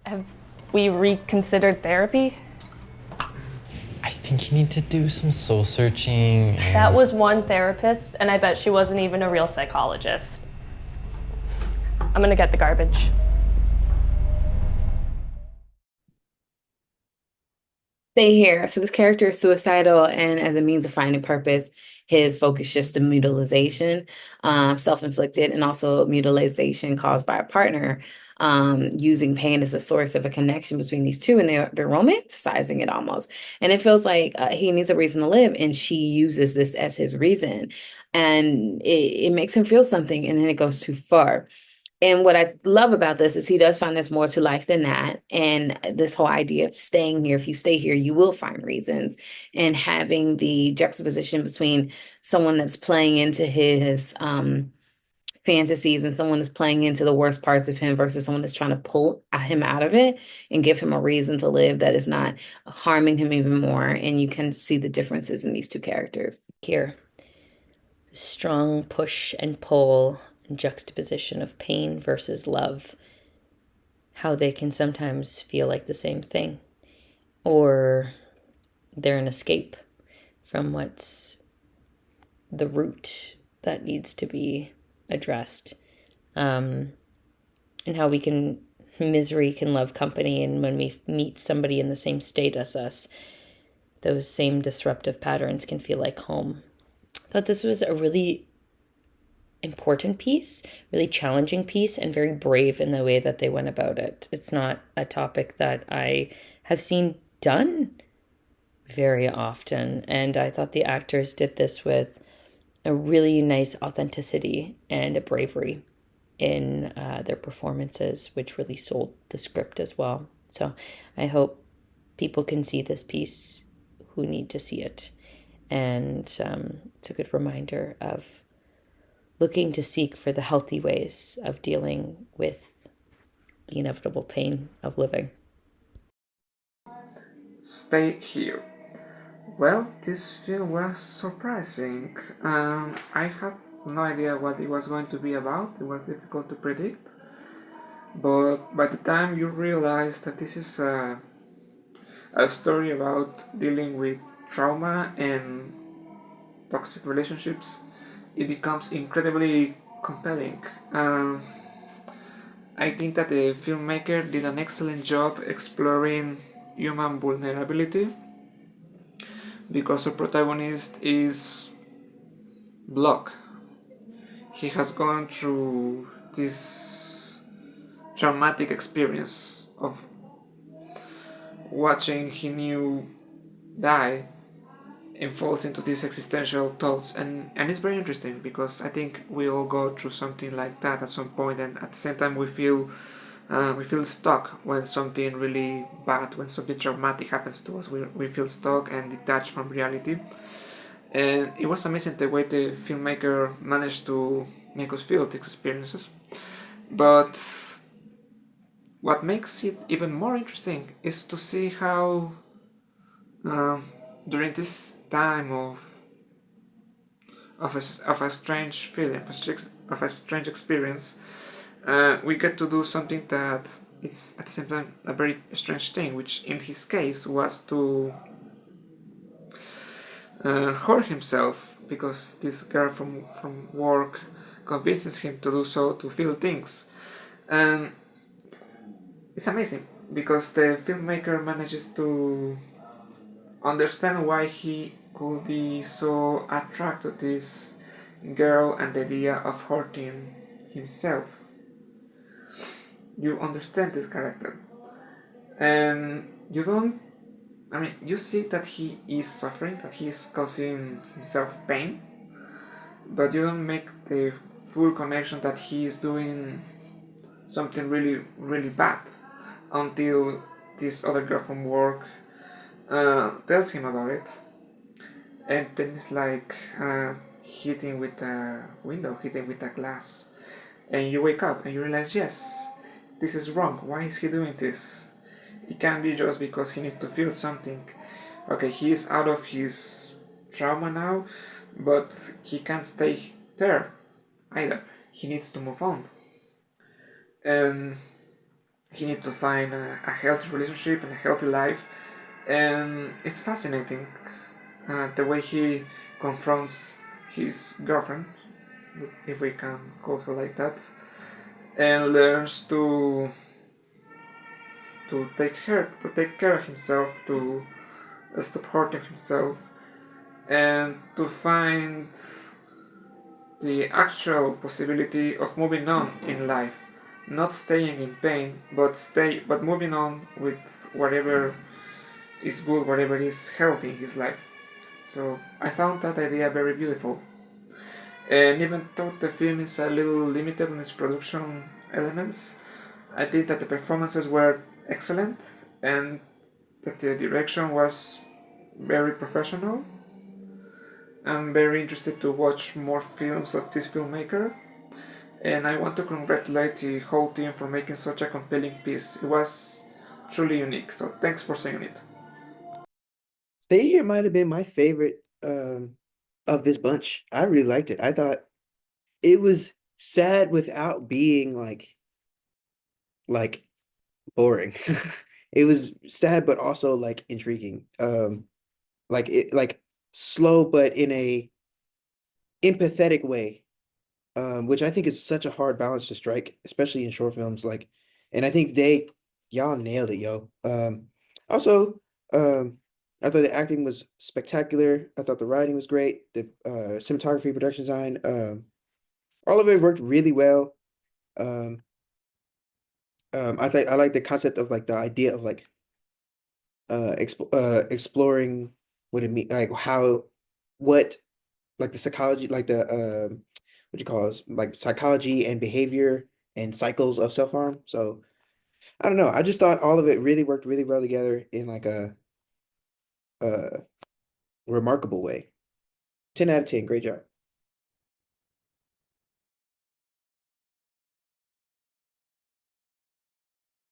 Have we reconsidered therapy? I think you need to do some soul searching. That was one therapist, and I bet she wasn't even a real psychologist. I'm gonna get the garbage. Stay here. So this character is suicidal, and as a means of finding purpose, his focus shifts to mutilation, self-inflicted, and also mutilation caused by a partner, using pain as a source of a connection between these two, and they're romanticizing it almost. And it feels like he needs a reason to live, and she uses this as his reason, and it makes him feel something, and then it goes too far. And what I love about this is he does find there's more to life than that. And this whole idea of staying here, if you stay here, you will find reasons. And having the juxtaposition between someone that's playing into his fantasies and someone that's playing into the worst parts of him versus someone that's trying to pull him out of it and give him a reason to live that is not harming him even more. And you can see the differences in these two characters. Here, the strong push and pull and juxtaposition of pain versus love, how they can sometimes feel like the same thing, or they're an escape from what's the root that needs to be addressed, and how misery can love company, and when we meet somebody in the same state as us, those same disruptive patterns can feel like home. I thought this was a really important piece, really challenging piece, and very brave in the way that they went about it. It's not a topic that I have seen done very often, and I thought the actors did this with a really nice authenticity and a bravery in their performances, which really sold the script as well. So I hope people can see this piece who need to see it. And it's a good reminder of looking to seek for the healthy ways of dealing with the inevitable pain of living. Stay here. Well, this film was surprising. I have no idea what it was going to be about. It was difficult to predict. But by the time you realize that this is a story about dealing with trauma and toxic relationships, it becomes incredibly compelling. I think that the filmmaker did an excellent job exploring human vulnerability because our protagonist is Block. He has gone through this traumatic experience of watching he knew die and falls into these existential thoughts, and it's very interesting because I think we all go through something like that at some point, and at the same time we feel stuck when something really bad, when something traumatic happens to us. We feel stuck and detached from reality, and it was amazing the way the filmmaker managed to make us feel these experiences. But what makes it even more interesting is to see how during this time of a strange feeling, of a strange experience, we get to do something that is at the same time a very strange thing, which in his case was to hurt himself because this girl from work convinces him to do so, to feel things. And it's amazing because the filmmaker manages to understand why he could be so attracted to this girl and the idea of hurting himself. You understand this character, and you don't. I mean, you see that he is suffering, that he is causing himself pain, but you don't make the full connection that he is doing something really, really bad until this other girl from work tells him about it, and then it's like hitting with a window, hitting with a glass, and you wake up and you realize, yes, this is wrong. Why is he doing this? It can't be just because he needs to feel something. Okay, he is out of his trauma now, but he can't stay there either. He needs to move on. And he needs to find a healthy relationship and a healthy life, and it's fascinating the way he confronts his girlfriend, if we can call her like that, and learns to take care of himself, to stop hurting himself, and to find the actual possibility of moving on in life, not staying in pain, but moving on with whatever is good, whatever is healthy in his life. So I found that idea very beautiful. And even though the film is a little limited in its production elements, I think that the performances were excellent and that the direction was very professional. I'm very interested to watch more films of this filmmaker, and I want to congratulate the whole team for making such a compelling piece. It was truly unique, so thanks for saying it. Stay Here might have been my favorite of this bunch. I really liked it. I thought it was sad without being like boring. It was sad but also like intriguing. Like slow but in a empathetic way. Which I think is such a hard balance to strike, especially in short films. Like, and I think y'all nailed it, yo. Also, I thought the acting was spectacular. I thought the writing was great. The cinematography, production design, all of it worked really well. Um, I think I like the concept of like the idea of like exploring what it mean, like how, what, like the psychology, like the what you call it, like psychology and behavior and cycles of self-harm. So I don't know. I just thought all of it really worked really well together in like a remarkable way. 10 out of 10, great job.